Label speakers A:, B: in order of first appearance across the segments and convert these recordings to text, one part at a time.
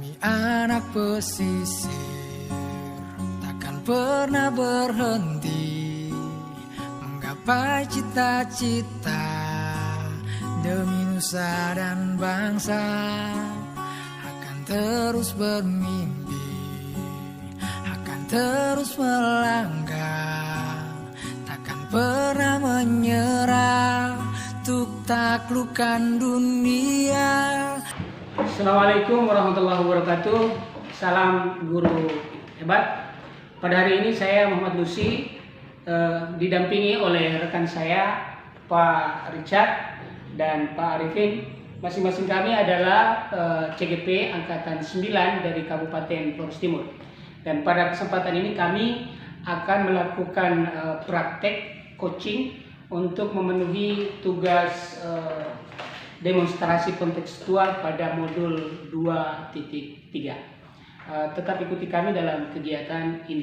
A: Kami anak pesisir takkan pernah berhenti menggapai cita-cita demi nusa dan bangsa. Akan terus bermimpi, akan terus melangkah, takkan pernah menyerah untuk taklukkan dunia.
B: Assalamualaikum warahmatullahi wabarakatuh. Salam guru hebat. Pada hari ini saya Muhammad Lucy didampingi oleh rekan saya Pak Richard dan Pak Arifin. Masing-masing kami adalah CGP Angkatan 9 dari Kabupaten Flores Timur. Dan pada kesempatan ini kami akan melakukan praktek coaching untuk memenuhi tugas demonstrasi kontekstual pada modul 2.3. Tetap ikuti kami dalam kegiatan ini.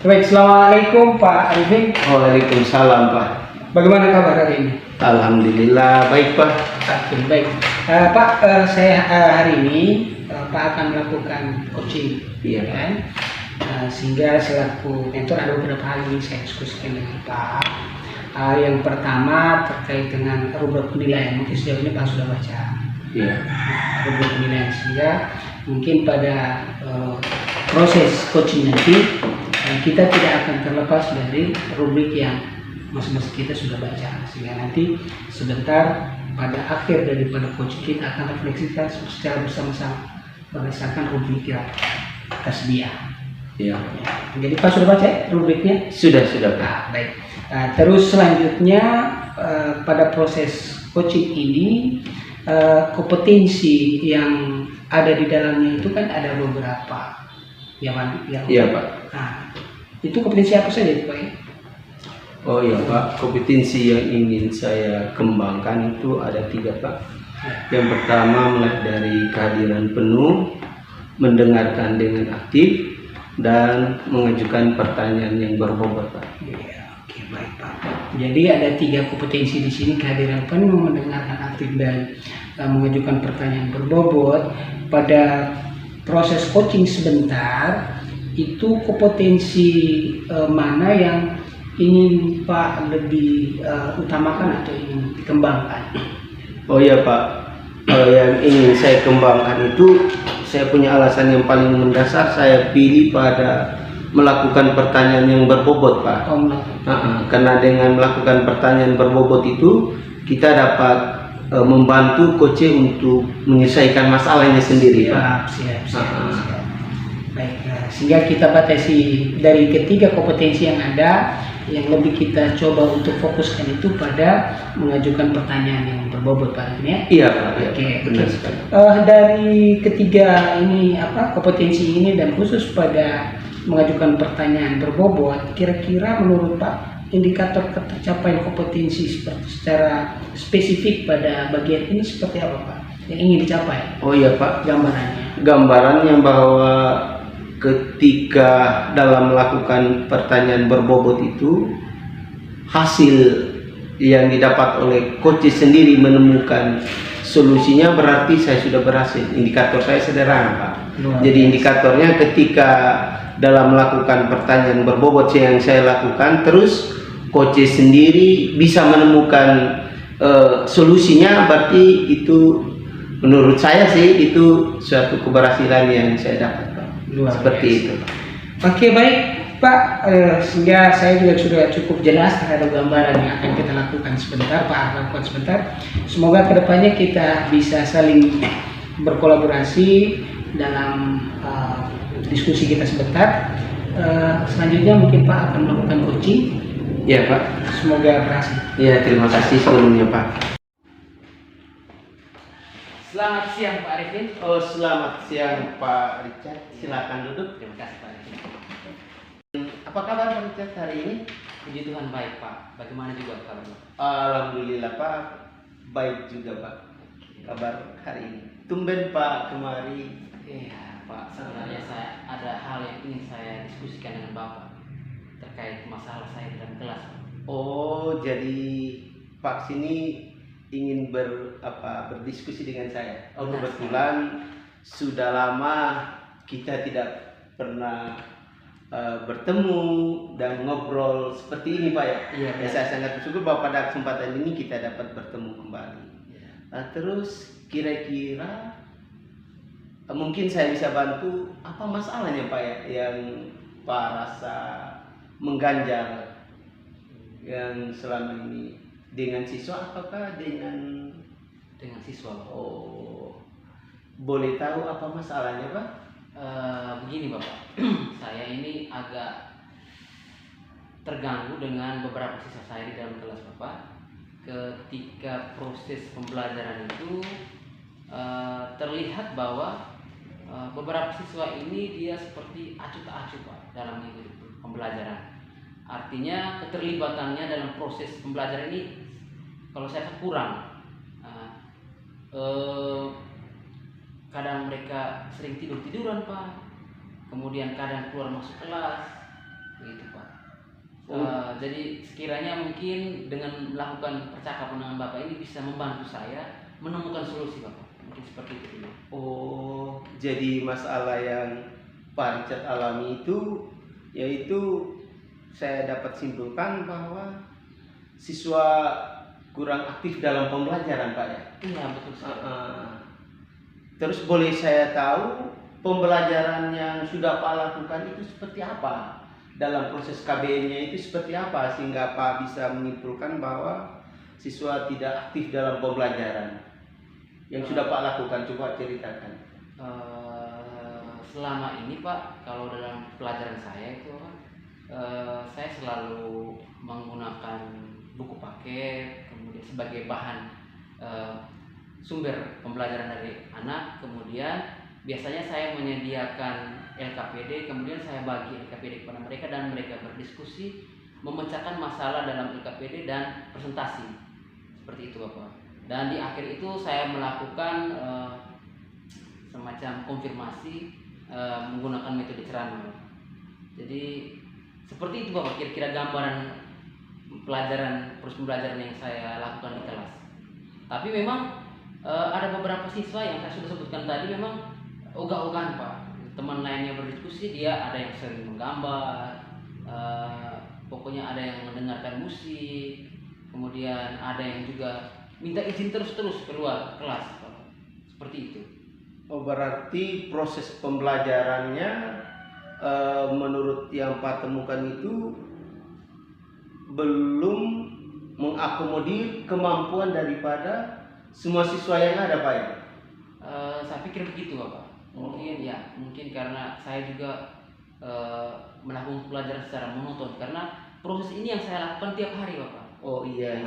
B: Baik, Assalamualaikum Pak Arifin.
C: Waalaikumsalam Pak.
B: Bagaimana kabar hari ini?
C: Alhamdulillah baik Pak.
B: Baik. Pak, saya hari ini Pak akan melakukan coaching,
C: Iya,
B: kan? Sehingga selaku mentor ada beberapa hal yang saya diskusikan dengan Pak. Yang pertama terkait dengan rubrik penilaian. Mungkin sejauh ini Pak sudah baca.
C: Iya.
B: Rubrik penilaian, sehingga mungkin pada proses coaching nanti kita tidak akan terlepas dari rubrik yang masing-masing kita sudah baca, sehingga nanti sebentar pada akhir daripada coaching kita akan refleksikan secara bersama-sama berdasarkan rubrik yang tersedia.
C: Iya.
B: Jadi Pak sudah baca rubriknya?
C: Sudah Pak.
B: Baik. Terus selanjutnya pada proses coaching ini kompetensi yang ada di dalamnya itu kan ada beberapa, ya Pak?
C: Iya Pak.
B: Nah, itu kompetensi apa saja itu Pak?
C: Oh iya Pak, kompetensi yang ingin saya kembangkan itu ada 3 Pak. Yang pertama mulai dari kehadiran penuh, mendengarkan dengan aktif, dan mengajukan pertanyaan yang berbobot Pak.
B: Oke, baik Pak. Jadi ada 3 kompetensi di sini: kehadiran penuh, mendengarkan aktif, dan mengajukan pertanyaan berbobot. Pada proses coaching sebentar itu kompetensi mana yang ingin Pak lebih utamakan atau ingin dikembangkan?
C: Oh iya Pak, yang ingin saya kembangkan itu saya punya alasan yang paling mendasar. Saya pilih pada melakukan pertanyaan yang berbobot Pak. Karena dengan melakukan pertanyaan berbobot itu kita dapat membantu coach untuk menyelesaikan masalahnya sendiri Pak.
B: Siap. Baik, sehingga kita batasi dari ketiga kompetensi yang ada, yang lebih kita coba untuk fokuskan itu pada mengajukan pertanyaan yang berbobot Pak. Ya?
C: Iya Pak.
B: Oke.
C: Benar sekali.
B: Dari ketiga ini kompetensi ini dan khusus pada mengajukan pertanyaan berbobot, kira-kira menurut Pak indikator tercapaian kompetensi secara spesifik pada bagian ini seperti apa Pak yang ingin dicapai?
C: Oh iya Pak,
B: Gambarannya
C: bahwa ketika dalam melakukan pertanyaan berbobot itu hasil yang didapat oleh coach sendiri menemukan solusinya, berarti saya sudah berhasil. Indikator saya sederhana Pak. Jadi indikatornya ketika dalam melakukan pertanyaan berbobot yang saya lakukan, terus coach sendiri bisa menemukan solusinya, berarti itu menurut saya sih itu suatu keberhasilan yang saya dapat Pak. Seperti itu.
B: Oke, baik Pak, sehingga saya juga sudah cukup jelas terhadap gambaran yang akan kita lakukan sebentar, Pak lakukan sebentar. Semoga kedepannya kita bisa saling berkolaborasi dalam diskusi kita sebentar. Selanjutnya mungkin Pak akan melakukan coaching.
C: Ya Pak.
B: Semoga berhasil.
C: Ya, terima kasih sebelumnya Pak.
B: Selamat siang Pak Arifin.
C: Oh, selamat siang Pak Richard. Silakan duduk.
B: Terima kasih Pak Arifin.
C: Apa kabar Pak Richard hari ini?
B: Puji Tuhan baik Pak. Bagaimana juga kabarnya?
C: Alhamdulillah Pak, baik juga Pak. Kabar hari ini. Tumben Pak kemari.
D: Iya Pak, sebenarnya saya ada hal yang ingin saya diskusikan dengan Bapak terkait masalah saya dalam kelas.
C: Oh, jadi Pak sini ingin berdiskusi dengan saya. Oh,
D: Benar,
C: kebetulan sudah lama kita tidak pernah bertemu dan ngobrol seperti ini Pak ya.
D: Iya,
C: Ya, saya sangat bersyukur bahwa pada kesempatan ini kita dapat bertemu kembali. Terus kira-kira mungkin saya bisa bantu, apa masalahnya Pak ya yang Pak rasa mengganjal yang selama ini dengan siswa apakah dengan
D: siswa.
C: Oh, boleh tahu apa masalahnya Pak?
D: Begini Bapak, saya ini agak terganggu dengan beberapa siswa saya di dalam kelas Bapak. Ketika proses pembelajaran itu terlihat bahwa beberapa siswa ini dia seperti acuh tak acuh Pak dalam mengikuti pembelajaran. Artinya keterlibatannya dalam proses pembelajaran ini kalau saya kurang. Kadang mereka sering tiduran Pak, kemudian kadang keluar masuk kelas, begitu Pak. Jadi sekiranya mungkin dengan melakukan percakapan dengan Bapak ini bisa membantu saya menemukan solusi Bapak, mungkin seperti itu dulu.
C: Oh, jadi masalah yang Pak Richard alami itu yaitu saya dapat simpulkan bahwa siswa kurang aktif dalam pembelajaran Pak ya?
D: Iya betul sekali.
C: Terus boleh saya tahu pembelajaran yang sudah Pak lakukan itu seperti apa? Dalam proses KBM-nya itu seperti apa sehingga Pak bisa menyimpulkan bahwa siswa tidak aktif dalam pembelajaran yang sudah Pak lakukan? Coba ceritakan.
D: Selama ini Pak, kalau dalam pelajaran saya itu saya selalu menggunakan buku paket, kemudian sebagai bahan sumber pembelajaran dari anak. Kemudian biasanya saya menyediakan LKPD, kemudian saya bagi LKPD kepada mereka dan mereka berdiskusi memecahkan masalah dalam LKPD dan presentasi seperti itu Bapak. Dan di akhir itu saya melakukan semacam konfirmasi menggunakan metode ceramah. Jadi seperti itu Bapak kira-kira gambaran proses pembelajaran yang saya lakukan di kelas. Tapi memang ada beberapa siswa yang saya sudah sebutkan tadi memang ogah-ogahan Pak. Teman lainnya berdiskusi, dia ada yang sering menggambar, pokoknya ada yang mendengarkan musik, kemudian ada yang juga minta izin terus-terus keluar kelas Pak. Seperti itu.
C: Oh, berarti proses pembelajarannya menurut yang Pak temukan itu belum mengakomodir kemampuan daripada semua siswa yang ada Pak ya?
D: Saya pikir begitu Bapak. Mungkin karena saya juga melakukan pelajaran secara monoton karena proses ini yang saya lakukan tiap hari Bapak.
C: Oh iya.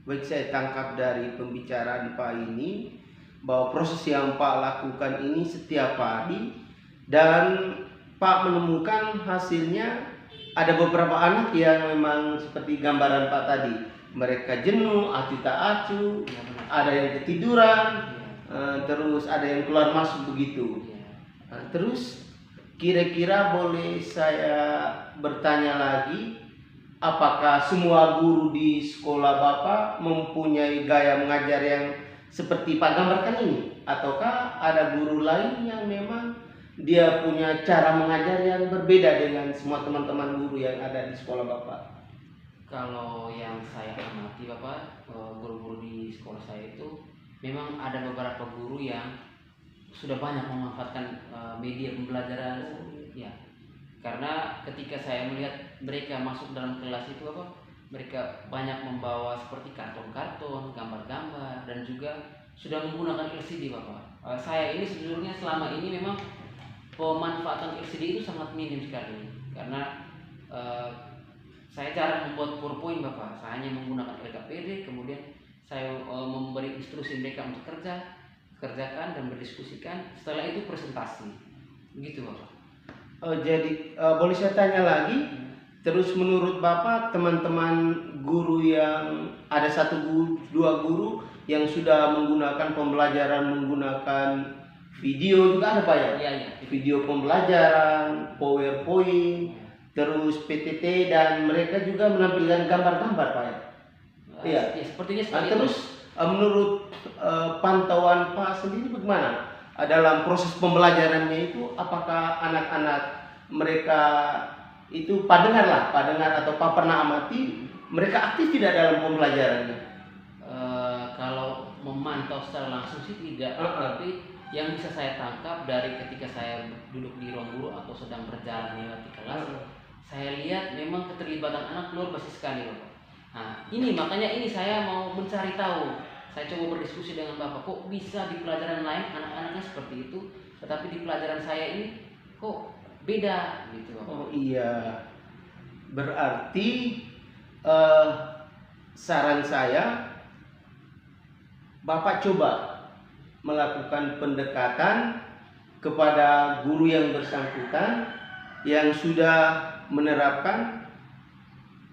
C: Baik, saya tangkap dari pembicaraan Pak ini bahwa proses yang Pak lakukan ini setiap hari dan Pak menemukan hasilnya ada beberapa anak yang memang seperti gambaran Pak tadi, mereka jenuh, acuh tak acuh, ada yang ketiduran, terus ada yang keluar masuk begitu. Terus kira-kira boleh saya bertanya lagi, apakah semua guru di sekolah Bapak mempunyai gaya mengajar yang seperti Pak gambarkan ini? Ataukah ada guru lain yang memang dia punya cara mengajar yang berbeda dengan semua teman-teman guru yang ada di sekolah Bapak?
D: Kalau yang saya amati Bapak, guru-guru di sekolah saya itu memang ada beberapa guru yang sudah banyak memanfaatkan media pembelajaran. Ya, karena ketika saya melihat mereka masuk dalam kelas itu Bapak, mereka banyak membawa seperti karton-karton, gambar-gambar, dan juga sudah menggunakan LCD Bapak. Saya ini sejujurnya selama ini memang pemanfaatan LCD itu sangat minim sekali karena saya jarang membuat PowerPoint Bapak. Saya hanya menggunakan LKPD, kemudian saya memberi instruksi mereka untuk kerjakan dan berdiskusikan. Setelah itu presentasi, begitu Bapak.
C: Jadi boleh saya tanya lagi? Terus menurut Bapak teman-teman guru yang ada dua guru yang sudah menggunakan pembelajaran menggunakan video juga ada Pak ya?
D: Iya.
C: Video pembelajaran, PowerPoint, terus PTT, dan mereka juga menampilkan gambar-gambar Pak ya?
D: Iya. Sepertinya seperti
C: terus menurut pantauan Pak sendiri bagaimana? dalam proses pembelajarannya itu apakah anak-anak mereka itu pendengar atau pernah amati mereka aktif tidak dalam pembelajarannya?
D: Kalau memantau secara langsung sih tidak, tapi yang bisa saya tangkap dari ketika saya duduk di ruang guru atau sedang berjalan melewati kelas, saya lihat memang keterlibatan anak luar biasa sekali, Bapak. Nah, makanya saya mau mencari tahu. Saya coba berdiskusi dengan Bapak, kok bisa di pelajaran lain anak-anaknya seperti itu, tetapi di pelajaran saya ini kok beda gitu, Bapak.
C: Oh iya, berarti saran saya Bapak coba melakukan pendekatan kepada guru yang bersangkutan yang sudah menerapkan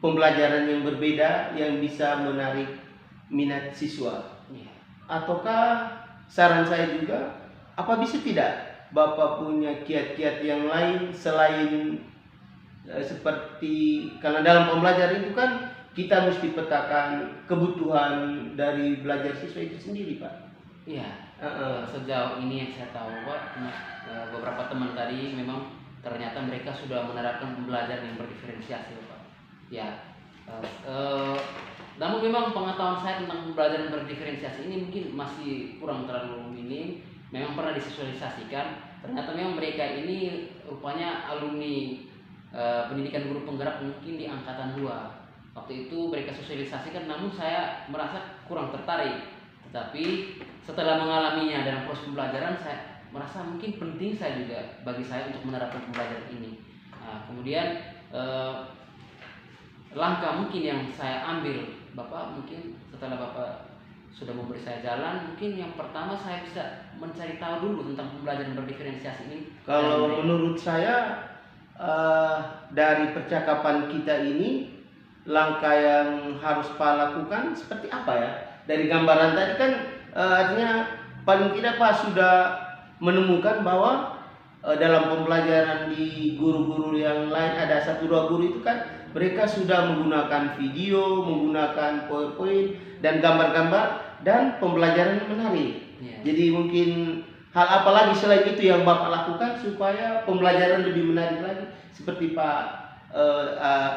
C: pembelajaran yang berbeda yang bisa menarik minat siswa. Ataukah saran saya juga, apa bisa tidak Bapak punya kiat-kiat yang lain selain seperti, karena dalam pembelajaran itu kan kita mesti petakan kebutuhan dari belajar siswa itu sendiri, Pak.
D: Iya. Sejauh ini yang saya tahu, Pak, beberapa teman tadi memang ternyata mereka sudah menerapkan pembelajaran yang berdiferensiasi, Pak. Ya. Namun memang pengetahuan saya tentang pembelajaran berdiferensiasi ini mungkin masih kurang terlalu minim. Memang pernah disosialisasikan. Ternyata memang mereka ini rupanya alumni pendidikan guru penggerak mungkin di angkatan 2. Waktu itu mereka sosialisasikan, namun saya merasa kurang tertarik. Tetapi setelah mengalaminya dalam proses pembelajaran, saya merasa mungkin penting bagi saya untuk menerapkan pembelajaran ini. Kemudian langkah mungkin yang saya ambil, Bapak, mungkin setelah Bapak sudah memberi saya jalan, mungkin yang pertama saya bisa mencari tahu dulu tentang pembelajaran berdiferensiasi ini.
C: Kalau menurut saya dari percakapan kita ini, langkah yang harus Pak lakukan seperti apa ya? Dari gambaran tadi kan artinya paling tidak Pak sudah menemukan bahwa dalam pembelajaran di guru-guru yang lain, ada 1-2 guru itu kan mereka sudah menggunakan video, menggunakan PowerPoint dan gambar-gambar, dan pembelajaran yang menarik. Jadi mungkin hal apa lagi selain itu yang Bapak lakukan supaya pembelajaran lebih menarik lagi, seperti Pak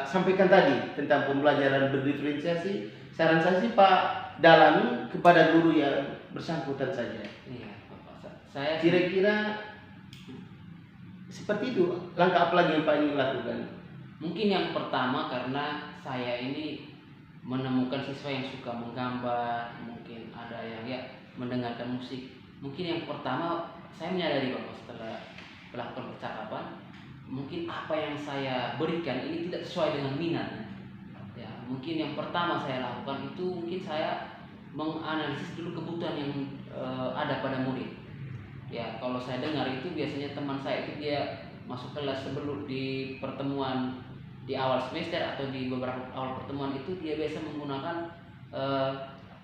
C: sampaikan tadi tentang pembelajaran berdiferensiasi. Saran saya sih Pak dalami kepada guru yang bersangkutan saja.
D: Iya, Bapak. Saya
C: Kira-kira seperti itu. Langkah apa lagi yang Pak ingin lakukan?
D: Mungkin yang pertama, karena saya ini menemukan siswa yang suka menggambar, mungkin ada yang mendengarkan musik. Mungkin yang pertama saya menyadari, Bapak, setelah melakukan percakapan, mungkin apa yang saya berikan ini tidak sesuai dengan minatnya. Ya, mungkin yang pertama saya lakukan itu mungkin saya menganalisis dulu kebutuhan yang ada pada murid. Ya, kalau saya dengar itu biasanya teman saya itu dia masuk kelas sebelum di pertemuan di awal semester atau di beberapa awal pertemuan itu dia biasa menggunakan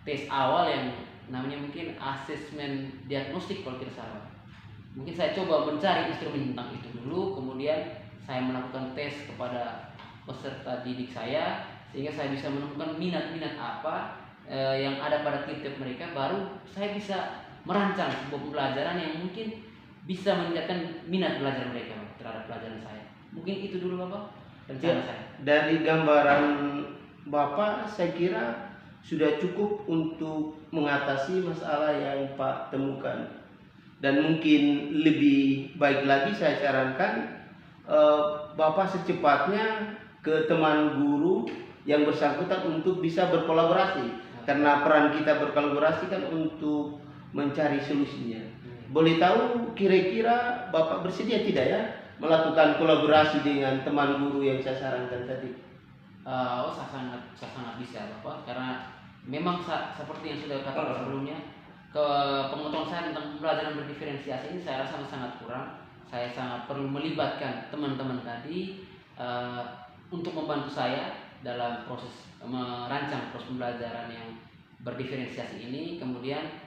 D: tes awal yang namanya mungkin asesmen diagnostik kalau tidak salah. Mungkin saya coba mencari instrumen tentang itu dulu, kemudian saya melakukan tes kepada peserta didik saya sehingga saya bisa menemukan minat-minat apa yang ada pada tiap-tiap mereka, baru saya bisa merancang sebuah pembelajaran yang mungkin bisa meningkatkan minat belajar mereka terhadap pelajaran saya. Mungkin itu dulu, Bapak, rencana saya.
C: Dari gambaran Bapak saya kira sudah cukup untuk mengatasi masalah yang Pak temukan. Dan mungkin lebih baik lagi saya sarankan Bapak secepatnya ke teman guru yang bersangkutan untuk bisa berkolaborasi. Karena peran kita berkolaborasi kan untuk mencari solusinya. Boleh tahu kira-kira Bapak bersedia tidak ya melakukan kolaborasi dengan teman guru yang saya sarankan tadi?
D: Saya sangat bisa, Bapak, karena memang seperti yang sudah katakan sebelumnya, pengetahuan saya tentang pembelajaran berdiferensiasi ini saya rasa sangat kurang. Saya sangat perlu melibatkan teman-teman tadi untuk membantu saya dalam proses merancang proses pembelajaran yang berdiferensiasi ini. Kemudian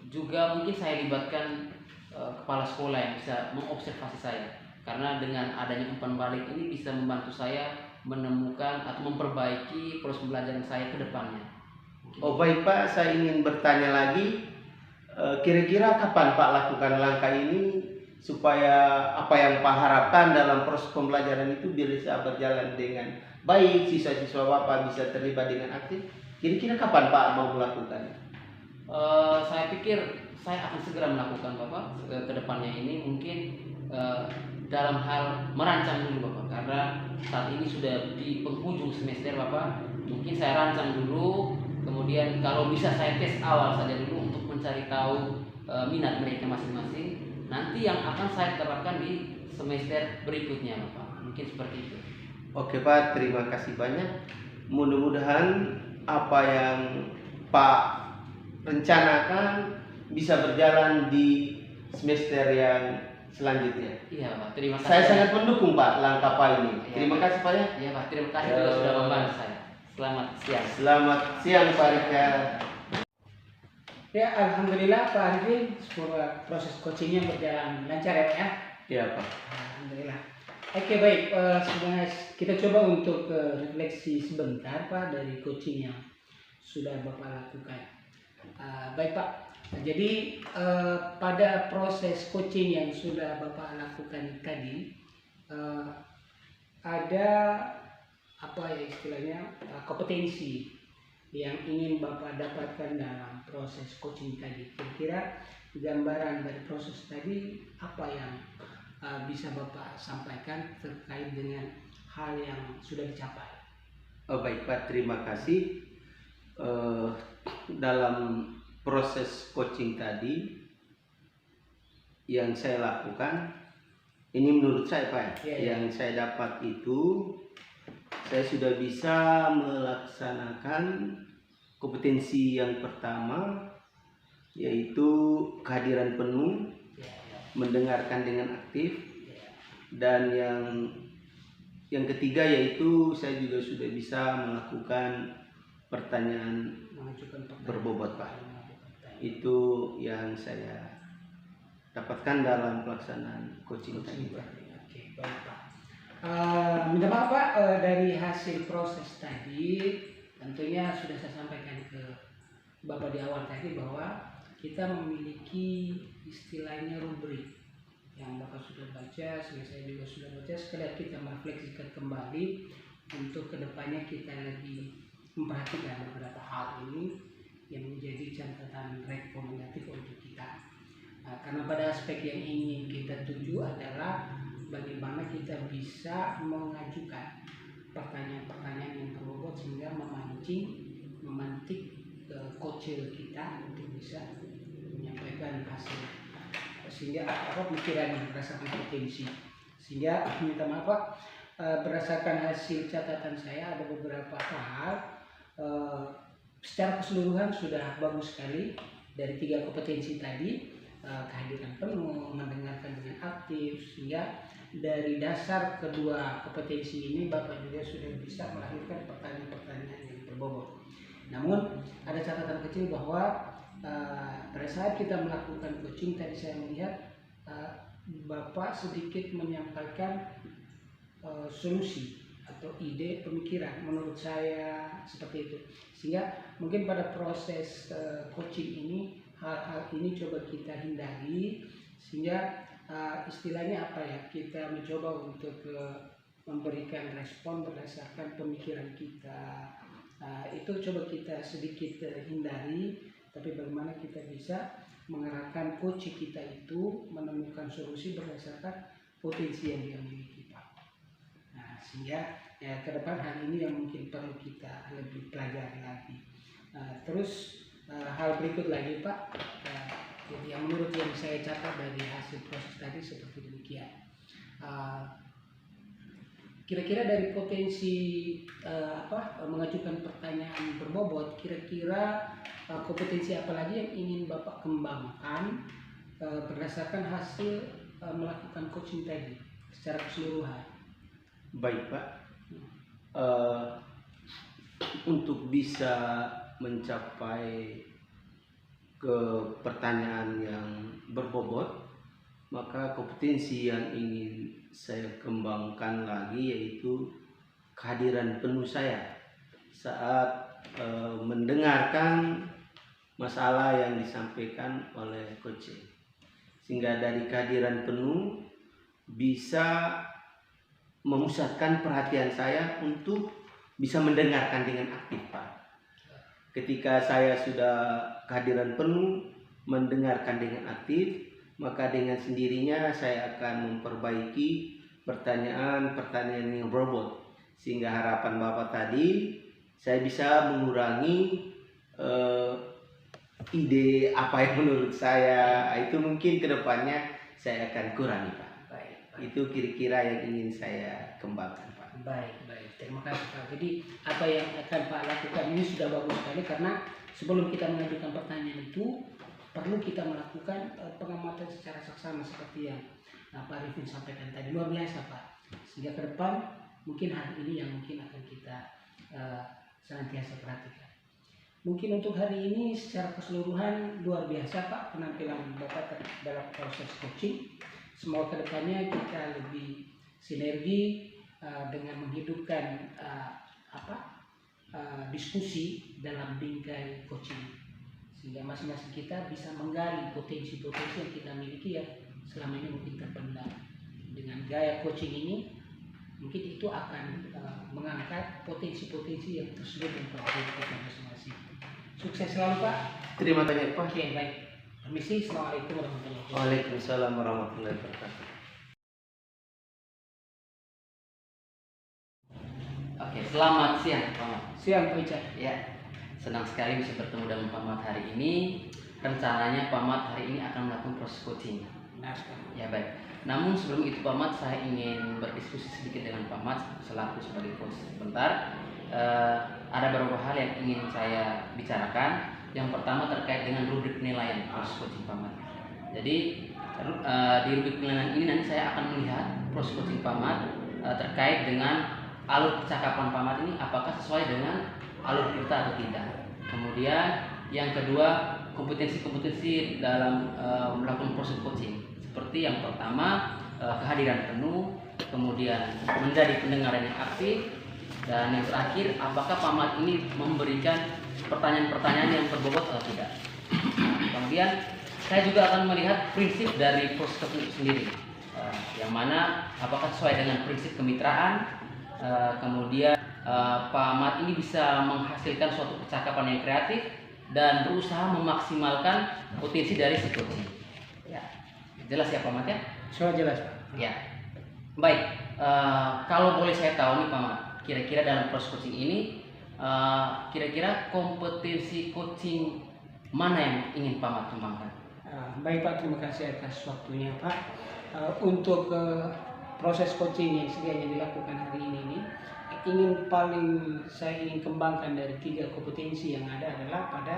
D: juga mungkin saya libatkan kepala sekolah yang bisa mengobservasi saya, karena dengan adanya umpan balik ini bisa membantu saya menemukan atau memperbaiki proses pembelajaran saya ke depannya.
C: Oh baik Pak, saya ingin bertanya lagi. kira-kira kapan Pak lakukan langkah ini supaya apa yang Pak harapkan dalam proses pembelajaran itu bisa berjalan dengan baik, siswa-siswa Bapak bisa terlibat dengan aktif? Kira-kira kapan Pak mau melakukan?
D: Saya pikir saya akan segera melakukan Bapak ke depannya ini, mungkin dalam hal merancang dulu Bapak, karena saat ini sudah di penghujung semester Bapak. Mungkin saya rancang dulu, kemudian kalau bisa saya tes awal saja dulu untuk mencari tahu minat mereka masing-masing. Nanti yang akan saya terapkan di semester berikutnya Bapak. Mungkin seperti itu.
C: Oke Pak, terima kasih banyak. Mudah-mudahan apa yang Pak rencanakan bisa berjalan di semester yang selanjutnya.
D: Iya Pak, terima kasih.
C: Saya sangat mendukung Pak langkah Pak ini.
D: Iya,
C: Terima kasih Pak ya.
D: Iya Pak, terima kasih juga sudah membantu saya. Selamat siang.
C: Selamat siang Pak Rika.
B: Ya, alhamdulillah Pak Arifin, semoga proses coachingnya berjalan lancar ya Pak ya.
C: Iya Pak.
B: Alhamdulillah. Oke baik, sebenarnya kita coba untuk refleksi sebentar Pak dari coaching yang sudah Bapak lakukan. Baik Pak, jadi pada proses coaching yang sudah Bapak lakukan tadi, ada apa ya istilahnya kompetensi yang ingin Bapak dapatkan dalam proses coaching tadi. Kira-kira gambaran dari proses tadi apa yang bisa Bapak sampaikan terkait dengan hal yang sudah dicapai?
C: Baik Pak, terima kasih. Dalam proses coaching tadi yang saya lakukan, ini menurut saya Pak, yang saya dapat itu saya sudah bisa melaksanakan kompetensi yang pertama, yaitu kehadiran penuh, mendengarkan dengan aktif, dan yang ketiga yaitu saya juga sudah bisa melakukan pertanyaan berbobot Pak. Itu yang saya dapatkan dalam pelaksanaan coaching tadi Pak.
B: Oke, baik Pak. Minta maaf Pak, dari hasil proses tadi tentunya sudah saya sampaikan ke Bapak di awal tadi bahwa kita memiliki istilahnya rubrik yang Bapak sudah baca, saya juga sudah baca. Sekedar kita merefleksikan kembali untuk kedepannya kita lebih memperhatikan beberapa hal ini yang menjadi catatan rekomendatif untuk kita. Karena pada aspek yang ingin kita tuju adalah bagaimana kita bisa mengajukan pertanyaan-pertanyaan yang berbobot sehingga memantik coaching kita untuk bisa menyampaikan hasil, sehingga pikiran berdasarkan potensi. Sehingga minta maaf Pak, berdasarkan hasil catatan saya ada beberapa hal secara keseluruhan sudah bagus sekali dari 3 kompetensi tadi. Kehadiran penuh, mendengarkan dengan aktif, sehingga dari dasar kedua kompetensi ini Bapak juga sudah bisa melahirkan pertanyaan-pertanyaan yang berbobot. Namun ada catatan kecil bahwa pada saat kita melakukan coaching tadi saya melihat Bapak sedikit menyampaikan solusi atau ide pemikiran, menurut saya seperti itu. Sehingga mungkin pada proses coaching ini hal-hal ini coba kita hindari, sehingga istilahnya apa ya, kita mencoba untuk memberikan respon berdasarkan pemikiran kita. Itu coba kita sedikit hindari, tapi bagaimana kita bisa mengarahkan coach kita itu menemukan solusi berdasarkan potensi yang dia miliki Pak. Nah, sehingga ya ke depan hal ini yang mungkin perlu kita lebih pelajari lagi. Terus hal berikut lagi Pak, jadi yang menurut yang saya catat dari hasil proses tadi seperti demikian. Kira-kira dari potensi mengajukan pertanyaan berbobot, kira-kira kompetensi apa lagi yang ingin Bapak kembangkan berdasarkan hasil melakukan coaching tadi secara keseluruhan?
C: Baik Pak, untuk bisa mencapai ke pertanyaan yang berbobot, maka kompetensi yang ingin saya kembangkan lagi yaitu kehadiran penuh saya saat mendengarkan masalah yang disampaikan oleh Coach, sehingga dari kehadiran penuh bisa memusatkan perhatian saya untuk bisa mendengarkan dengan aktif, Pak. Ketika saya sudah kehadiran penuh mendengarkan dengan aktif, maka dengan sendirinya saya akan memperbaiki pertanyaan-pertanyaan yang berbobot, sehingga harapan Bapak tadi saya bisa mengurangi ide apa yang menurut saya itu mungkin kedepannya saya akan kurangi, Pak.
B: Baik.
C: Itu kira-kira yang ingin saya kembangkan, Pak.
B: Baik. Terima kasih, Pak. Jadi apa yang akan Pak lakukan ini sudah bagus sekali, karena sebelum kita mengajukan pertanyaan itu perlu kita melakukan pengamatan secara seksama seperti yang Pak Arifin sampaikan tadi. Luar biasa, Pak. Sehingga ke depan mungkin hal ini yang mungkin akan kita senantiasa perhatikan. Mungkin untuk hari ini secara keseluruhan luar biasa, Pak, penampilan Bapak dalam proses coaching. Semoga kedepannya kita lebih sinergi dengan menghidupkan diskusi dalam bingkai coaching, sehingga masing-masing kita bisa menggali potensi-potensi yang kita miliki yang selama ini mungkin terpendam. Dengan gaya coaching ini mungkin itu akan mengangkat potensi-potensi yang tersebut yang terjadi kita masing-masing. Sukses selalu, Pak.
C: Terima kasih, Pak.
B: Oke, baik. Permisi. Assalamualaikum warahmatullahi wabarakatuh.
C: Waalaikumsalam warahmatullahi wabarakatuh.
D: Oke, selamat siang Pak Mat.
B: Siang, Pak Ica.
D: Ya, senang sekali bisa bertemu dengan Pak Mat hari ini. Rencananya Pak Mat hari ini akan melakukan proses coaching.
B: Benar sekali.
D: Ya baik. Namun sebelum itu Pak Mat, saya ingin berdiskusi sedikit dengan Pak Mat selaku sebagai coach sebentar. Ada beberapa hal yang ingin saya bicarakan. Yang pertama terkait dengan rubrik penilaian proses coaching Pak Mat. Jadi di rubrik penilaian ini nanti saya akan melihat proses coaching Pak Mat terkait dengan alur percakapan Pak Mat ini apakah sesuai dengan alur kita atau tidak. Kemudian yang kedua, kompetensi-kompetensi dalam melakukan proses coaching. Seperti yang pertama, kehadiran penuh, kemudian menjadi pendengar yang aktif, dan yang terakhir, apakah Pak Mat ini memberikan pertanyaan-pertanyaan yang berbobot atau tidak. Kemudian saya juga akan melihat prinsip dari proses coaching itu sendiri, yang mana apakah sesuai dengan prinsip kemitraan. Kemudian Pak Mat ini bisa menghasilkan suatu percakapan yang kreatif dan berusaha memaksimalkan potensi dari si coaching. Ya, jelas ya Pak Mat ya?
B: Sudah jelas, Pak.
D: Ya, baik. Kalau boleh saya tahu nih Pak Mat, kira-kira dalam proses coaching ini, kira-kira kompetensi coaching mana yang ingin Pak Mat kembangkan?
B: Baik Pak, terima kasih atas waktunya Pak. Untuk proses coaching yang sedang dilakukan hari ini saya ingin kembangkan dari 3 kompetensi yang ada adalah pada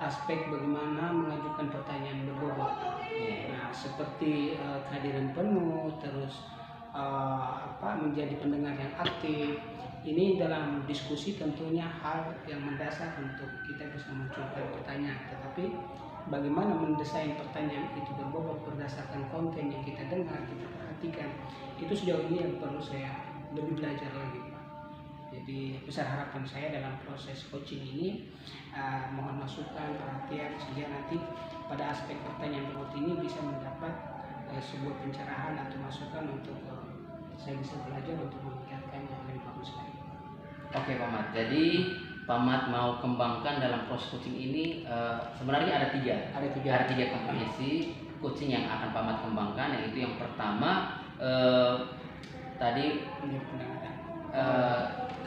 B: aspek bagaimana mengajukan pertanyaan berbobot. Nah, seperti kehadiran penuh, terus menjadi pendengar yang aktif. Ini dalam diskusi tentunya hal yang mendasar untuk kita bisa munculkan pertanyaan, tetapi bagaimana mendesain pertanyaan itu berbobot berdasarkan konten yang kita dengar, kita perhatikan, itu sejauh ini yang perlu saya lebih belajar lagi, Pak. Jadi besar harapan saya dalam proses coaching ini, mohon masukan, perhatian, sehingga nanti pada aspek pertanyaan berbobot ini bisa mendapat sebuah pencerahan atau masukan untuk saya bisa belajar untuk meningkatkan yang lebih bagus lagi.
D: Oke Pak Mat, jadi Pak Mat mau kembangkan dalam proses coaching ini sebenarnya ada tiga kompetensi coaching yang akan Pak Mat kembangkan, yaitu yang pertama tadi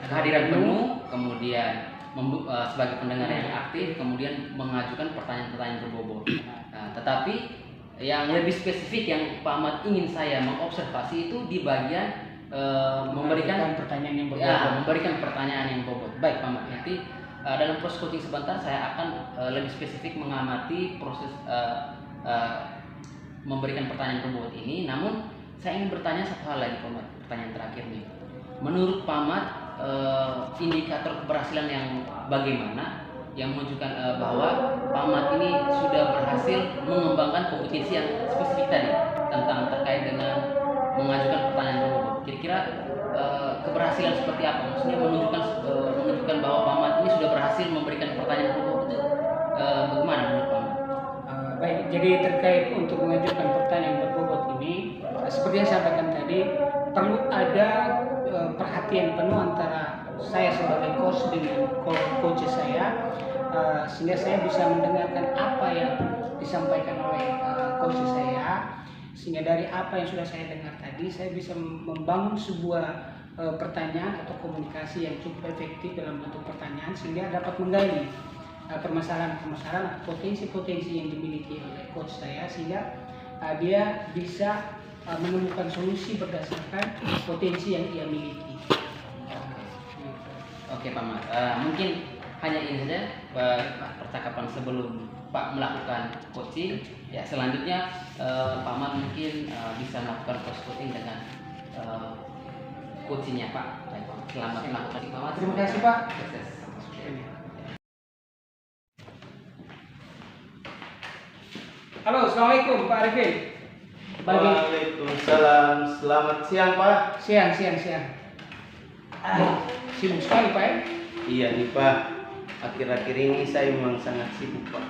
D: kehadiran penuh, kemudian sebagai pendengar yang aktif, kemudian mengajukan pertanyaan-pertanyaan berbobot. Tetapi yang lebih spesifik yang Pak Mat ingin saya mengobservasi itu di bagian memberikan
B: pertanyaan yang berbobot.
D: Ya, memberikan pertanyaan yang bobot. Baik Pak Mat, nanti dalam proses coaching sebentar saya akan lebih spesifik mengamati proses memberikan pertanyaan berbobot ini. Namun saya ingin bertanya satu hal lagi Pak Mat, pertanyaan terakhir nih. Menurut Pak Mat, indikator keberhasilan yang bagaimana yang menunjukkan bahwa Pak Mat ini sudah berhasil mengembangkan kompetensi yang spesifik tadi tentang terkait dengan mengajukan pertanyaan berbobot. Kira-kira keberhasilan seperti apa? Maksudnya menunjukkan bahwa Pak Mat ini sudah berhasil memberikan pertanyaan berbobot itu Bagaimana menurut Pak?
B: Baik, jadi terkait untuk mengajukan pertanyaan berbobot ini, seperti yang saya sampaikan tadi, perlu ada perhatian penuh antara saya sebagai coach dengan coach saya, sehingga saya bisa mendengarkan apa yang disampaikan oleh coach saya, sehingga dari apa yang sudah saya dengar tadi, saya bisa membangun sebuah pertanyaan atau komunikasi yang cukup efektif dalam bentuk pertanyaan, sehingga dapat menggali permasalahan-permasalahan atau potensi-potensi yang dimiliki oleh coach saya, sehingga dia bisa menemukan solusi berdasarkan potensi yang ia miliki.
D: Oke Pak Mas, mungkin hanya ini saja percakapan sebelum Pak melakukan coaching. Ya selanjutnya Pak Mat mungkin bisa melakukan coaching dengan coachingnya Pak. Baik, Pak. Selamat melakukan Pak Mat.
B: Terima kasih Pak.
D: Sukses.
B: Halo, assalamualaikum Pak Arifin.
C: Waalaikumsalam. Selamat siang Pak.
B: Siang. Sibuk sekali Pak ya?
C: Iya nih Pak. Akhir-akhir ini saya memang sangat sibuk Pak.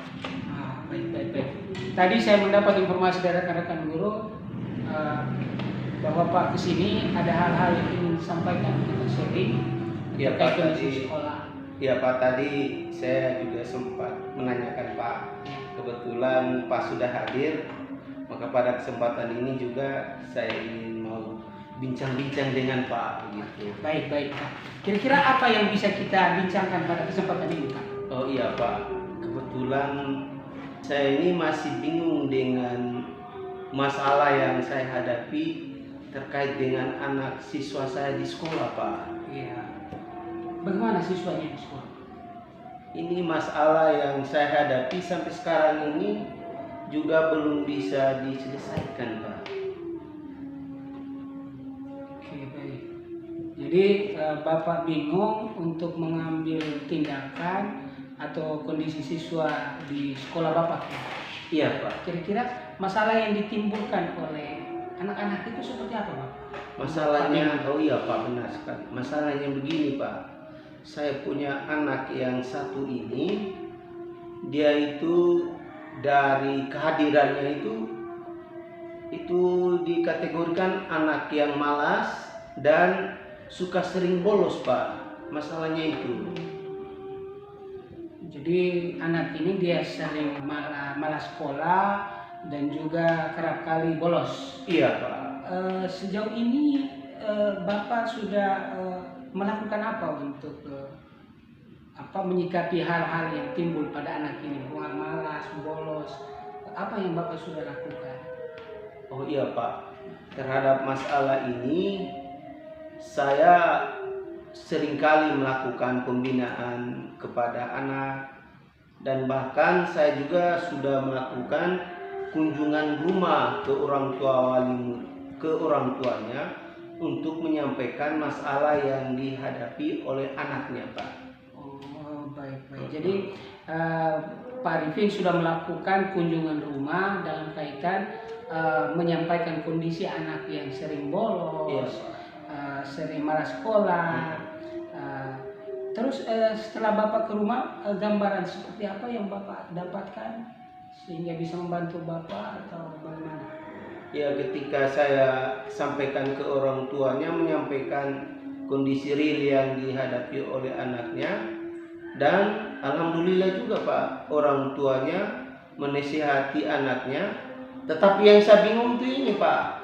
B: Baik. Tadi saya mendapat informasi dari rekan-rekan guru bahwa Pak kesini ada hal-hal yang ingin disampaikan kita sharing
C: Iya
B: terkait
C: Pak,
B: kondisi
C: tadi
B: sekolah.
C: Iya Pak, tadi saya juga sempat menanyakan Pak. Kebetulan Pak sudah hadir, maka pada kesempatan ini juga saya ingin mau bincang-bincang dengan Pak gitu.
B: Baik Pak. Kira-kira apa yang bisa kita bincangkan pada kesempatan ini Pak?
C: Oh iya Pak, kebetulan saya ini masih bingung dengan masalah yang saya hadapi terkait dengan anak siswa saya di sekolah Pak.
B: Iya. Bagaimana siswanya di sekolah?
C: Ini masalah yang saya hadapi sampai sekarang ini juga belum bisa diselesaikan Pak.
B: Oke, baik. Jadi Bapak bingung untuk mengambil tindakan atau kondisi siswa di sekolah Bapak?
C: Iya Pak.
B: Kira-kira masalah yang ditimbulkan oleh anak-anak itu seperti apa Pak?
C: Masalahnya, oh iya Pak, benar sekali. Masalahnya begini Pak. Saya punya anak yang satu ini, dia itu dari kehadirannya itu dikategorikan anak yang malas dan suka sering bolos Pak. Masalahnya itu.
B: Jadi anak ini dia sering malas sekolah dan juga kerap kali bolos.
C: Iya Pak.
B: Sejauh ini Bapak sudah melakukan apa untuk menyikapi hal-hal yang timbul pada anak ini, malas, bolos? Apa yang Bapak sudah lakukan?
C: Oh iya Pak, terhadap masalah ini saya seringkali melakukan pembinaan kepada anak, dan bahkan saya juga sudah melakukan kunjungan rumah ke orang tuanya untuk menyampaikan masalah yang dihadapi oleh anaknya Pak.
B: Oh baik. Jadi Pak Arifin sudah melakukan kunjungan rumah dalam kaitan menyampaikan kondisi anak yang sering bolos, sering malas sekolah. Terus setelah Bapak ke rumah, gambaran seperti apa yang Bapak dapatkan sehingga bisa membantu Bapak atau bagaimana?
C: Ya, ketika saya sampaikan ke orang tuanya, menyampaikan kondisi real yang dihadapi oleh anaknya, dan alhamdulillah juga Pak, orang tuanya menasihati anaknya. Tetapi yang saya bingung itu ini Pak,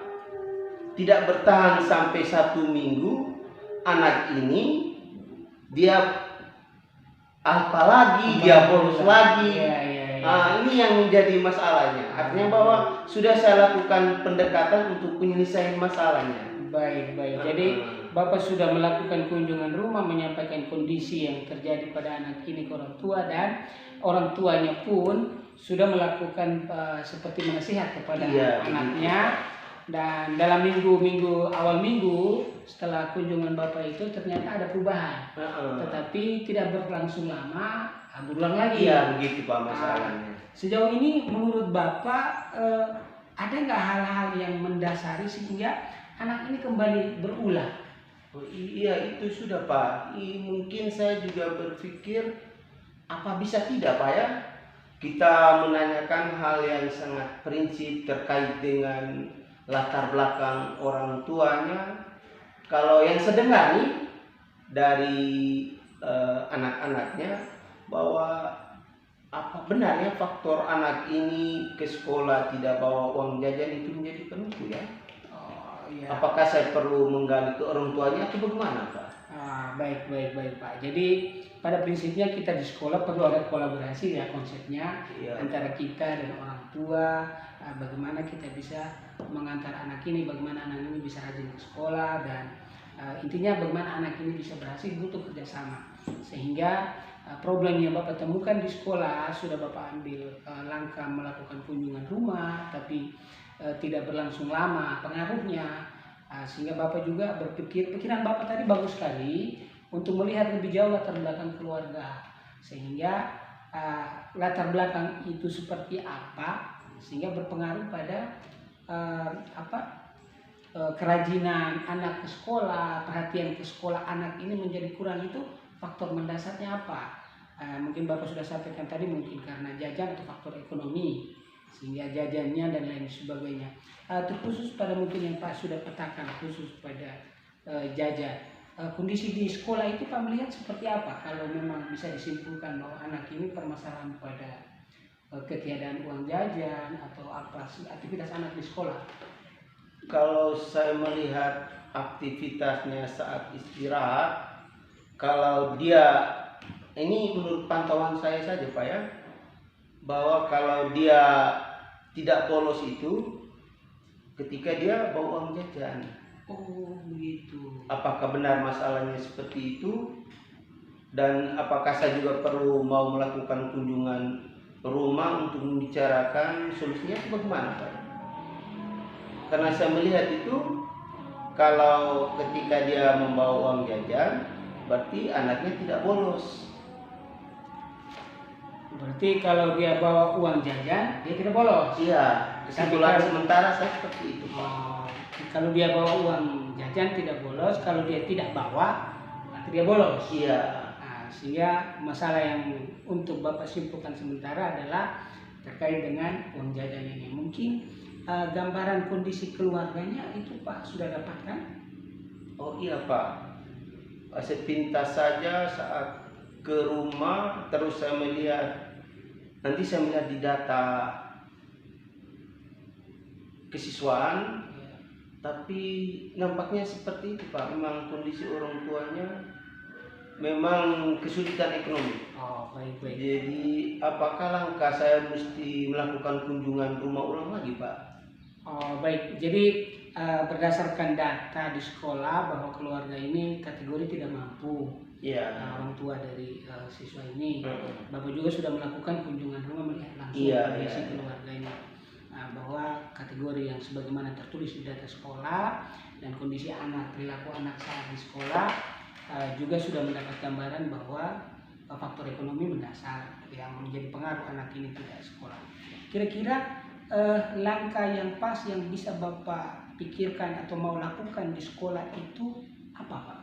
C: tidak bertahan sampai 1 minggu, anak ini dia apa lagi, dia bolos lagi. Ini yang menjadi masalahnya. Artinya bahwa sudah saya lakukan pendekatan untuk penyelesaian masalahnya.
B: Baik. Jadi Bapak sudah melakukan kunjungan rumah, menyampaikan kondisi yang terjadi pada anak ini ke orang tua, dan orang tuanya pun sudah melakukan seperti menasihat kepada anaknya. Dan dalam awal minggu setelah kunjungan Bapak itu ternyata ada perubahan, tetapi tidak berlangsung lama, berulang lagi.
C: Iya, begitu Pak masalahnya.
B: Sejauh ini menurut Bapak ada nggak hal-hal yang mendasari sehingga anak ini kembali berulang?
C: Oh, iya itu sudah Pak. Mungkin saya juga berpikir apa bisa tidak Pak ya? kita menanyakan hal yang sangat prinsip terkait dengan latar belakang orang tuanya. Kalau yang saya dengar nih dari anak-anaknya, bahwa apa benarnya faktor anak ini ke sekolah tidak bawa uang jajan itu menjadi penentu ya?
B: Oh, iya.
C: Apakah saya perlu menggali ke orang tuanya atau bagaimana, Pak?
B: Baik Pak. Jadi pada prinsipnya kita di sekolah perlu ada kolaborasi ya konsepnya, antara kita dan orang tua. Bagaimana kita bisa mengantar anak ini, bagaimana anak ini bisa rajin ke sekolah, dan intinya bagaimana anak ini bisa berhasil, butuh kerjasama. Sehingga problem yang Bapak temukan di sekolah sudah Bapak ambil langkah melakukan kunjungan rumah, tapi tidak berlangsung lama pengaruhnya. Sehingga Bapak juga berpikir, pikiran Bapak tadi bagus sekali untuk melihat lebih jauh latar belakang keluarga, sehingga latar belakang itu seperti apa, sehingga berpengaruh pada kerajinan anak ke sekolah, perhatian ke sekolah anak ini menjadi kurang. Itu faktor mendasarnya apa? Mungkin Bapak sudah sampaikan tadi, mungkin karena jajan atau faktor ekonomi, sehingga jajannya dan lain sebagainya. Terkhusus pada mungkin yang Pak sudah petakan, khusus pada jajan. Kondisi di sekolah itu Pak melihat seperti apa? Kalau memang bisa disimpulkan bahwa anak ini permasalahan pada ketiadaan uang jajan atau apa aktivitas anak di sekolah?
C: Kalau saya melihat aktivitasnya saat istirahat, kalau dia, ini menurut pantauan saya saja Pak ya, bahwa kalau dia tidak bolos itu ketika dia bawa uang jajan.
B: Oh begitu.
C: Apakah benar masalahnya seperti itu? Dan apakah saya juga perlu mau melakukan kunjungan rumah untuk membicarakan solusinya itu bagaimana Pak? Karena saya melihat itu, kalau ketika dia membawa uang jajan, berarti anaknya tidak bolos.
B: Berarti kalau dia bawa uang jajan, dia tidak bolos?
C: Iya, kesimpulan sementara saya seperti itu.
B: Kalau dia bawa uang jajan tidak bolos, kalau dia tidak bawa, nanti dia bolos.
C: Iya.
B: Sehingga masalah yang untuk Bapak simpulkan sementara adalah terkait dengan uang jajan ini. Mungkin gambaran kondisi keluarganya itu Pak sudah dapatkan?
C: Oh iya Pak, sepintas saja saat ke rumah, terus saya melihat, nanti saya melihat di data kesiswaan, tapi nampaknya seperti itu Pak. Memang kondisi orang tuanya memang kesulitan ekonomi.
B: Oh baik.
C: Jadi apakah langkah saya mesti melakukan kunjungan rumah ulang lagi Pak?
B: Oh baik, jadi berdasarkan data di sekolah bahwa keluarga ini kategori tidak mampu.
C: Iya.
B: Orang tua dari siswa ini, Bapak juga sudah melakukan kunjungan rumah melihat langsung kondisi keluarga ini, bahwa kategori yang sebagaimana tertulis di data sekolah dan kondisi anak, perilaku anak saat di sekolah juga sudah mendapat gambaran bahwa faktor ekonomi mendasar yang menjadi pengaruh anak ini tidak sekolah. Kira-kira langkah yang pas yang bisa Bapak pikirkan atau mau lakukan di sekolah itu apa Pak?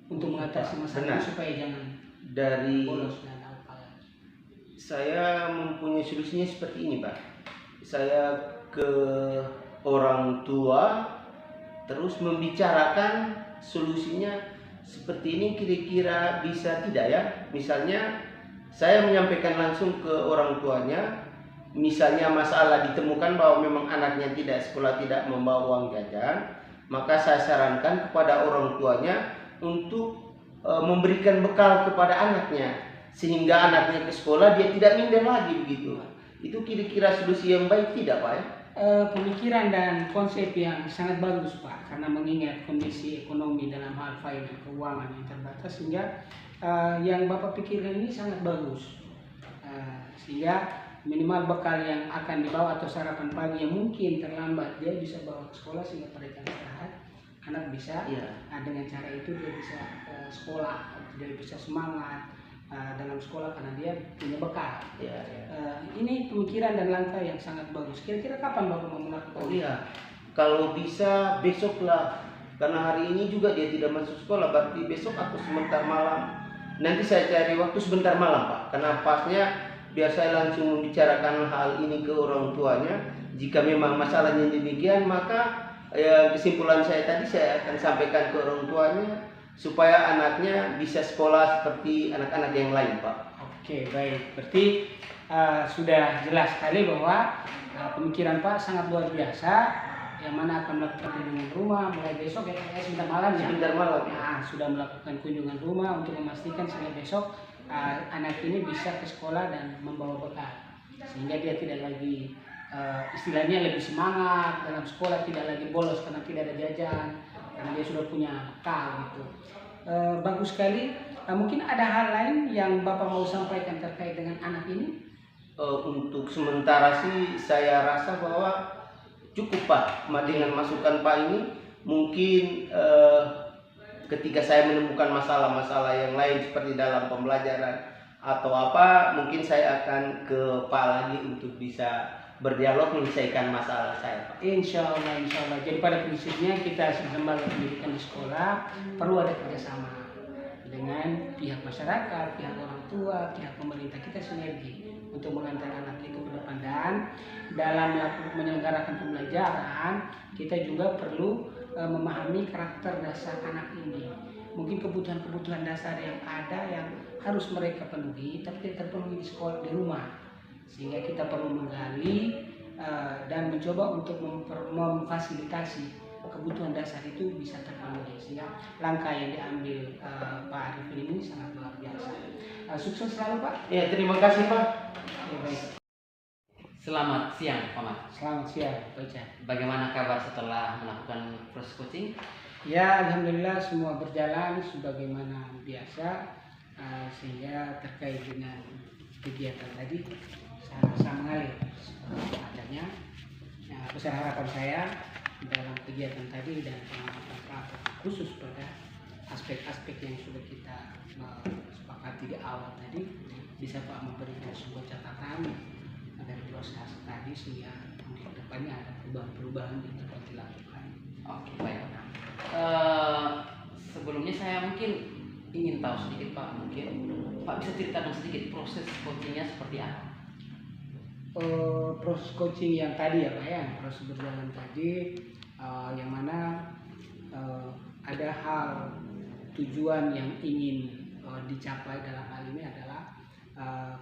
B: Untuk mengatasi masalah ini supaya jangan bolos dan apa?
C: Saya mempunyai solusinya seperti ini Pak. Saya ke orang tua terus membicarakan solusinya seperti ini, kira-kira bisa tidak ya? Misalnya saya menyampaikan langsung ke orang tuanya, misalnya masalah ditemukan bahwa memang anaknya tidak sekolah, tidak membawa uang jajan, maka saya sarankan kepada orang tuanya untuk memberikan bekal kepada anaknya, sehingga anaknya ke sekolah dia tidak minder lagi begitu. Itu kira-kira solusi yang baik tidak Pak ya?
B: Pemikiran dan konsep yang sangat bagus Pak, karena mengingat kondisi ekonomi dalam hal finance keuangan yang terbatas, sehingga yang Bapak pikirkan ini sangat bagus, sehingga minimal bekal yang akan dibawa atau sarapan pagi yang mungkin terlambat dia bisa bawa ke sekolah, sehingga pada jam istirahat anak bisa dengan cara itu dia bisa sekolah, dia bisa semangat dalam sekolah karena dia punya bekal. Ini pemikiran dan langkah yang sangat bagus. Kira-kira kapan Bapak mau melakukan?
C: Oh iya, kalau bisa besoklah, karena hari ini juga dia tidak masuk sekolah, berarti besok atau sebentar malam. Nanti saya cari waktu sebentar malam Pak, karena pasnya biar saya langsung membicarakan hal ini ke orang tuanya. Jika memang masalahnya demikian, maka kesimpulan saya tadi saya akan sampaikan ke orang tuanya supaya anaknya bisa sekolah seperti anak-anak yang lain, Pak.
B: Oke, baik. Berarti sudah jelas sekali bahwa pemikiran Pak sangat luar biasa, yang mana akan melakukan kunjungan rumah mulai besok ya, sebentar malam ya.
C: Sebentar malam.
B: Nah, sudah melakukan kunjungan rumah untuk memastikan sehingga besok anak ini bisa ke sekolah dan membawa bekal, sehingga dia tidak lagi istilahnya lebih semangat dalam sekolah, tidak lagi bolos karena tidak ada jajan, karena dia sudah punya bekal gitu. Bagus sekali. Mungkin ada hal lain yang Bapak mau sampaikan terkait dengan anak ini?
C: Untuk sementara sih saya rasa bahwa cukup, Pak, dengan masukan Pak ini. Mungkin ketika saya menemukan masalah-masalah yang lain seperti dalam pembelajaran atau apa, mungkin saya akan ke Pak lagi untuk bisa berdialog menyelesaikan masalah saya, Pak.
B: Insya Allah. Jadi pada prinsipnya kita sebagai lembaga pendidikan di sekolah perlu ada kerjasama dengan pihak masyarakat, pihak orang tua, pihak pemerintah. Kita sinergi untuk mengantar anak itu ke depan, dan dalam menyelenggarakan pembelajaran kita juga perlu memahami karakter dasar anak ini. Mungkin kebutuhan-kebutuhan dasar yang ada yang harus mereka penuhi tapi tidak terpenuhi di sekolah, di rumah, sehingga kita perlu menggali dan mencoba untuk memfasilitasi kebutuhan dasar itu bisa terpenuhi, sehingga langkah yang diambil Pak Arifin ini sangat luar biasa. Sukses selalu, Pak.
C: Ya, terima kasih, Pak.
B: Ya, baik.
D: Selamat siang, Pak Mat.
B: Selamat siang, Pak Ican.
D: Bagaimana kabar setelah melakukan proses coaching?
B: Ya, alhamdulillah semua berjalan sebagaimana biasa, sehingga terkait dengan kegiatan tadi sangat mengalir adanya. Nah, besar harapan saya dalam kegiatan tadi dan khusus pada aspek-aspek yang sudah kita sepakati di awal tadi, bisa Pak memberikan sebuah catatan dari proses tadi sehingga untuk kedepannya ada perubahan-perubahan yang dapat dilakukan.
D: Oke, baik. Sebelumnya saya mungkin ingin tahu sedikit, Pak. Mungkin Pak bisa ceritakan sedikit proses coachingnya seperti apa?
B: Proses coaching yang tadi ya Pak ya, proses berjalan tadi, yang mana ada hal tujuan yang ingin dicapai dalam hal ini adalah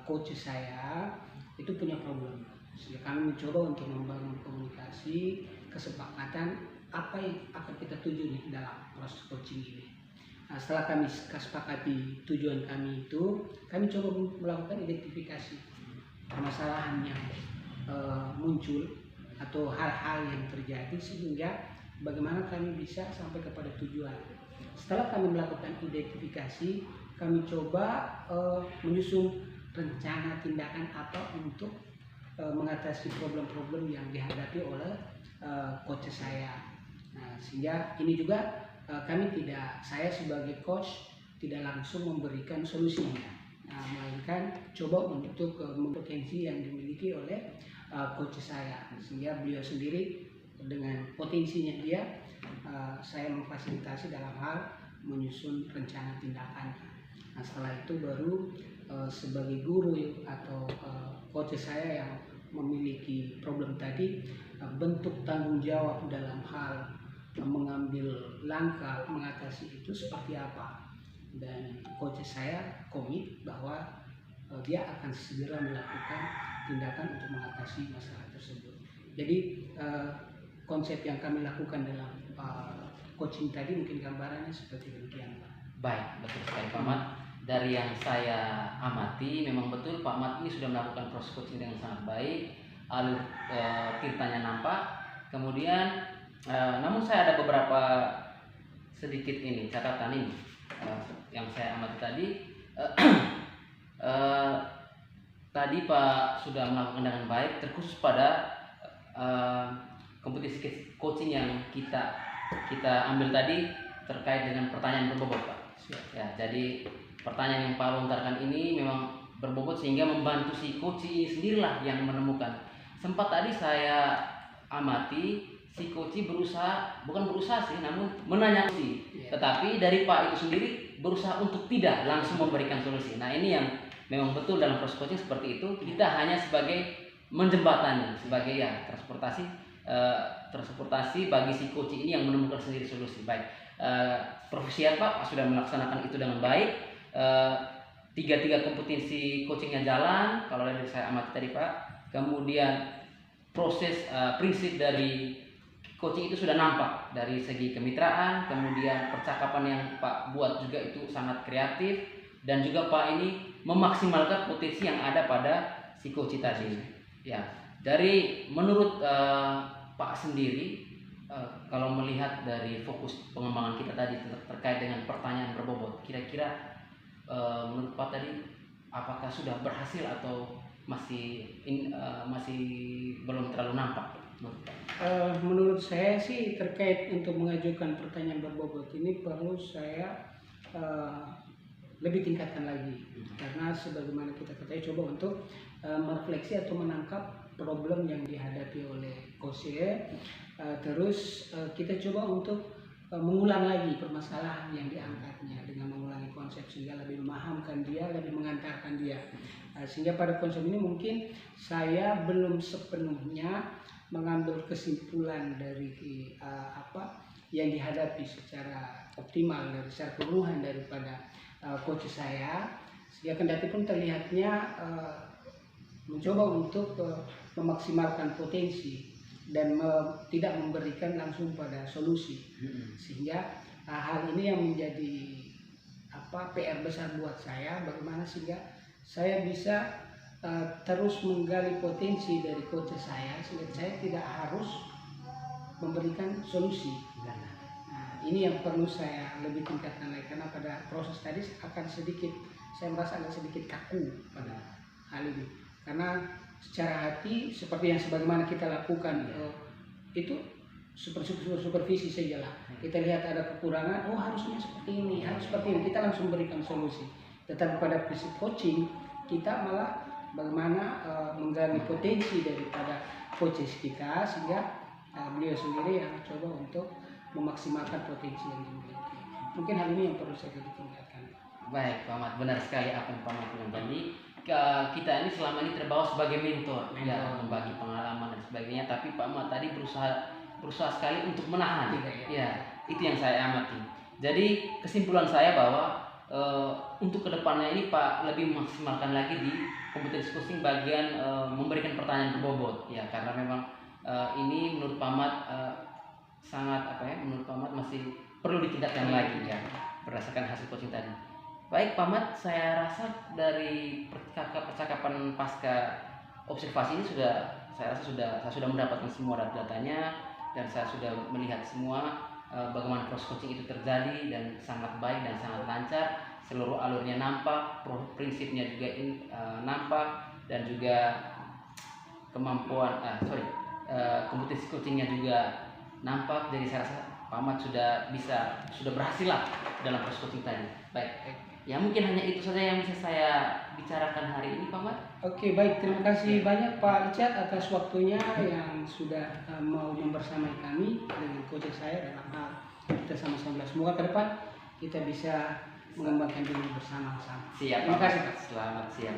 B: coach saya itu punya problem, sehingga kami mencoba untuk membangun komunikasi, kesepakatan apa yang akan kita tuju nih dalam proses coaching ini. Nah, setelah kami kesepakati tujuan kami itu, kami coba melakukan identifikasi permasalahan yang muncul atau hal-hal yang terjadi sehingga bagaimana kami bisa sampai kepada tujuan. Setelah kami melakukan identifikasi, kami coba menyusun rencana tindakan apa untuk mengatasi problem-problem yang dihadapi oleh coach saya. Nah, sehingga ini juga saya sebagai coach tidak langsung memberikan solusinya, melainkan coba untuk potensi yang dimiliki oleh coach saya, sehingga beliau sendiri dengan potensinya dia, saya memfasilitasi dalam hal menyusun rencana tindakan. Nah, setelah itu baru sebagai guru atau coach saya yang memiliki problem tadi, bentuk tanggung jawab dalam hal mengambil langkah mengatasi itu seperti apa, dan coach saya komit bahwa dia akan segera melakukan tindakan untuk mengatasi masalah tersebut. Jadi konsep yang kami lakukan dalam coaching tadi mungkin gambarannya seperti demikian, Pak.
D: Baik, betul sekali Pak Mat. Dari yang saya amati memang betul Pak Mat ini sudah melakukan proses coaching dengan sangat baik, alur ceritanya nampak. Kemudian namun saya ada beberapa sedikit ini catatan ini yang saya amati tadi. Tadi Pak sudah melakukan dengan baik, terkhusus pada kompetisi coaching yang kita ambil tadi terkait dengan pertanyaan berbobot, Pak. Ya, jadi pertanyaan yang Pak lontarkan ini memang berbobot sehingga membantu si coach ini sendirilah yang menemukan. Sempat tadi saya amati si coach bukan berusaha sih, namun menanya sih. Tetapi dari Pak itu sendiri berusaha untuk tidak langsung memberikan solusi. Nah, ini yang memang betul dalam proses coaching seperti itu, kita hanya sebagai menjembatani, sebagai ya transportasi bagi si coach ini yang menemukan sendiri solusi. Baik, Profesiat Pak sudah melaksanakan itu dengan baik. Tiga kompetensi coachingnya jalan kalau dari saya amati tadi Pak. Kemudian proses prinsip dari coaching itu sudah nampak dari segi kemitraan, kemudian percakapan yang Pak buat juga itu sangat kreatif, dan juga Pak ini memaksimalkan potensi yang ada pada si coach tadi. Ya, dari menurut Pak sendiri, kalau melihat dari fokus pengembangan kita tadi terkait dengan pertanyaan berbobot, kira-kira menurut Pak tadi apakah sudah berhasil atau masih belum terlalu nampak?
B: Menurut saya sih terkait untuk mengajukan pertanyaan berbobot ini perlu saya lebih tingkatkan lagi, karena sebagaimana kita ketahui coba untuk merefleksi atau menangkap problem yang dihadapi oleh coach, terus kita coba untuk mengulang lagi permasalahan yang diangkatnya dengan mengulangi konsep sehingga lebih memahamkan dia, lebih mengantarkan dia. Sehingga pada konsep ini mungkin saya belum sepenuhnya mengambil kesimpulan dari apa yang dihadapi secara optimal dari secara keseluruhan daripada coach saya, sehingga kendati pun terlihatnya mencoba untuk memaksimalkan potensi dan tidak memberikan langsung pada solusi, sehingga hal ini yang menjadi PR besar buat saya, bagaimana sehingga saya bisa terus menggali potensi dari coach saya sehingga saya tidak harus memberikan solusi. Nah, ini yang perlu saya lebih tingkatkan lagi, karena pada proses tadi akan sedikit saya merasa agak sedikit kaku pada hal ini, karena secara hati seperti yang sebagaimana kita lakukan itu supervisi saja lah. Kita lihat ada kekurangan, harusnya seperti ini, harus seperti ini, kita langsung berikan solusi. Tetapi pada prinsip coaching kita malah bagaimana menggali potensi daripada coaches kita sehingga beliau sendiri yang coba untuk memaksimalkan potensi yang dimiliki. Mungkin hal ini yang perlu saya tingkatkan.
D: Baik, Pak Ahmad, benar sekali apa yang Pak Ahmad bilang tadi. Kita ini selama ini terbawa sebagai mentor. Ya, membagi pengalaman dan sebagainya, tapi Pak Ahmad tadi berusaha sekali untuk menahan. Ya, itu yang saya amati. Jadi kesimpulan saya bahwa untuk kedepannya ini Pak lebih memaksimalkan lagi di kompetensi coaching bagian memberikan pertanyaan berbobot. Ya, karena memang ini menurut Pak Ahmad sangat menurut Pak Ahmad masih perlu ditingkatkan lagi ya berdasarkan hasil coaching tadi. Baik Pak Ahmad, saya rasa dari percakapan pasca observasi ini saya sudah mendapatkan semua datanya, dan saya sudah melihat semua bagaimana proses coaching itu terjadi dan sangat baik dan sangat lancar, seluruh alurnya nampak, prinsipnya juga nampak, dan juga kompetensi coachingnya juga nampak. Jadi saya rasa Pak Ahmad sudah berhasil lah dalam proses coaching tadi. Baik. Ya mungkin hanya itu saja yang bisa saya bicarakan hari ini Pak Ahmad.
B: Oke, baik, terima kasih banyak Pak Richard atas waktunya yang sudah mau membersamai kami dengan coach saya dalam hal kita sama-sama. Semoga ke depan kita bisa mengembangkan diri bersama-sama.
D: Siap.
B: Terima kasih Pak.
D: Selamat siang.